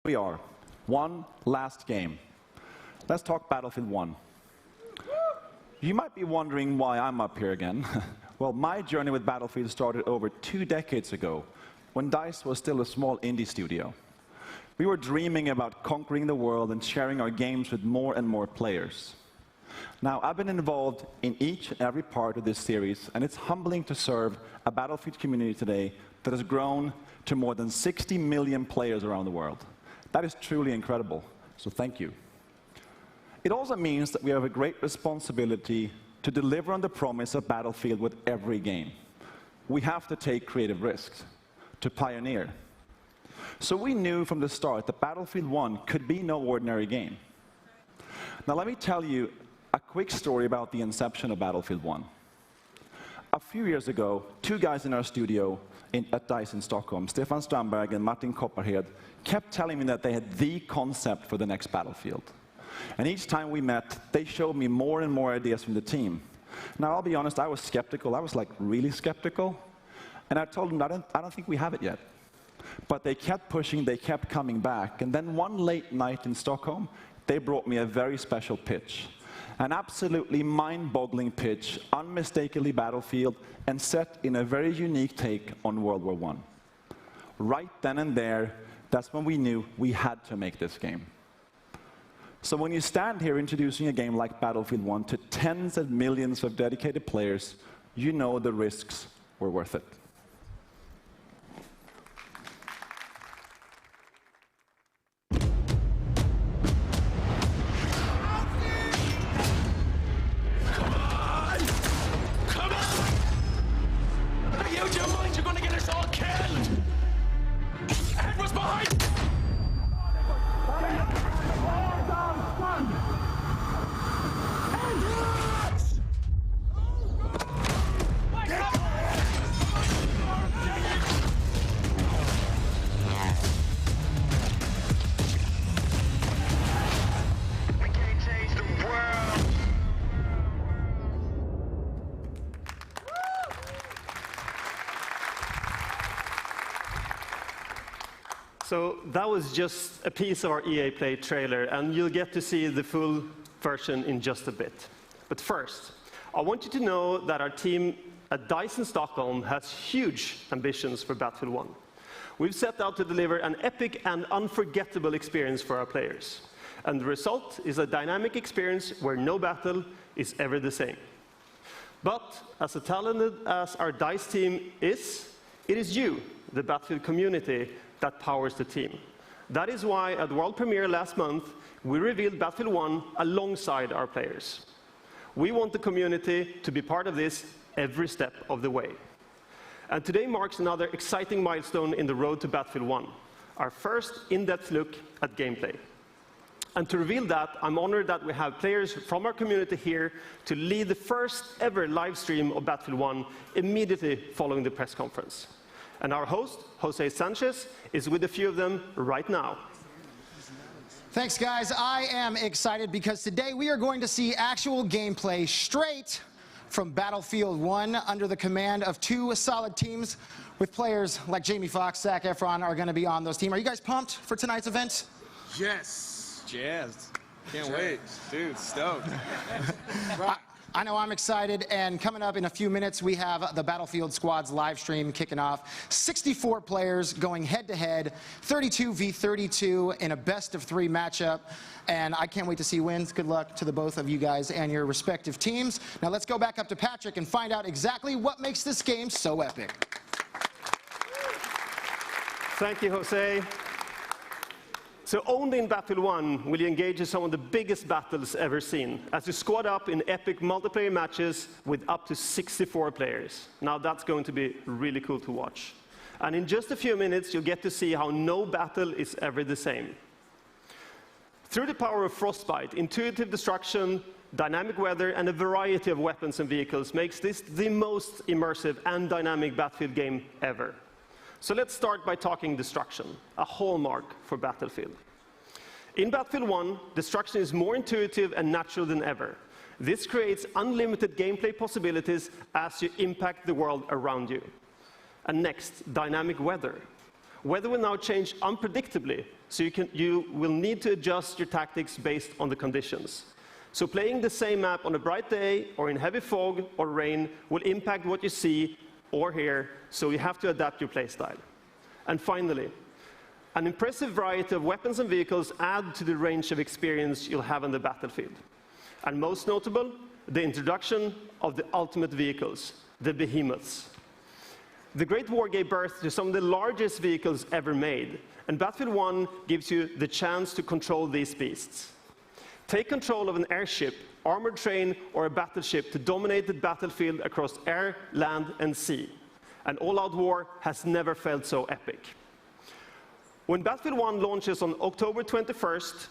we are. One last game. Let's talk Battlefield 1. You might be wondering why I'm up here again. Well, my journey with Battlefield started over 2 decades ago, when DICE was still a small indie studio. We were dreaming about conquering the world and sharing our games with more and more players. Now, I've been involved in each and every part of this series, and it's humbling to serve a Battlefield community today that has grown to more than 60 million players around the world. That is truly incredible, so thank you. It also means that we have a great responsibility to deliver on the promise of Battlefield with every game. We have to take creative risks, to pioneer. So we knew from the start that Battlefield 1 could be no ordinary game. Now let me tell you a quick story about the inception of Battlefield 1. A few years ago, 2 guys in our studio at DICE in Stockholm, Stefan Strandberg and Martin Kopparhed, kept telling me that they had the concept for the next Battlefield. And each time we met, they showed me more and more ideas from the team. Now, I'll be honest, I was skeptical. I was like really skeptical. And I told them, I don't think we have it yet. But they kept pushing, they kept coming back. And then one late night in Stockholm, they brought me a very special pitch. An absolutely mind-boggling pitch, unmistakably Battlefield, and set in a very unique take on World War I. Right then and there, that's when we knew we had to make this game. So when you stand here introducing a game like Battlefield 1 to tens of millions of dedicated players, you know the risks were worth it. So that was just a piece of our EA Play trailer, and you'll get to see the full version in just a bit. But first, I want you to know that our team at DICE in Stockholm has huge ambitions for Battlefield 1. We've set out to deliver an epic and unforgettable experience for our players. And the result is a dynamic experience where no battle is ever the same. But as talented as our DICE team is, it is you, the Battlefield community, that powers the team. That is why at the world premiere last month, we revealed Battlefield 1 alongside our players. We want the community to be part of this every step of the way. And today marks another exciting milestone in the road to Battlefield 1, our first in-depth look at gameplay. And to reveal that, I'm honored that we have players from our community here to lead the first ever live stream of Battlefield 1 immediately following the press conference. And our host, Jose Sanchez, is with a few of them right now. Thanks, guys. I am excited because today we are going to see actual gameplay straight from Battlefield 1 under the command of 2 solid teams with players like Jamie Foxx, Zac Efron are going to be on those teams. Are you guys pumped for tonight's event? Yes. Jazzed. Can't wait. Dude, stoked. I know I'm excited, and coming up in a few minutes, we have the Battlefield Squad's live stream kicking off. 64 players going head-to-head, 32 v 32 in a best-of-3 matchup, and I can't wait to see wins. Good luck to the both of you guys and your respective teams. Now let's go back up to Patrick and find out exactly what makes this game so epic. Thank you, Jose. So only in Battlefield 1 will you engage in some of the biggest battles ever seen, as you squad up in epic multiplayer matches with up to 64 players. Now that's going to be really cool to watch. And in just a few minutes, you'll get to see how no battle is ever the same. Through the power of Frostbite, intuitive destruction, dynamic weather, and a variety of weapons and vehicles makes this the most immersive and dynamic Battlefield game ever. So let's start by talking destruction, a hallmark for Battlefield. In Battlefield 1, destruction is more intuitive and natural than ever. This creates unlimited gameplay possibilities as you impact the world around you. And next, dynamic weather. Weather will now change unpredictably, so you will need to adjust your tactics based on the conditions. So playing the same map on a bright day or in heavy fog or rain will impact what you see or hear, so you have to adapt your playstyle. And finally, an impressive variety of weapons and vehicles add to the range of experience you'll have on the battlefield. And most notable, the introduction of the ultimate vehicles, the behemoths. The Great War gave birth to some of the largest vehicles ever made, and Battlefield 1 gives you the chance to control these beasts. Take control of an airship, armored train, or a battleship to dominate the battlefield across air, land, and sea. An all-out war has never felt so epic. When Battlefield 1 launches on October 21st,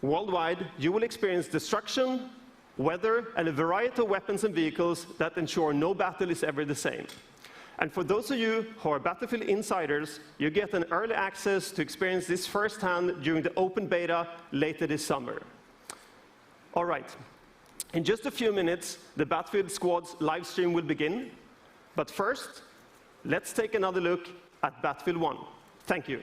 worldwide, you will experience destruction, weather, and a variety of weapons and vehicles that ensure no battle is ever the same. And for those of you who are Battlefield insiders, you get an early access to experience this firsthand during the open beta later this summer. All right, in just a few minutes, the Battlefield Squad's live stream will begin. But first, let's take another look at Battlefield 1. Thank you.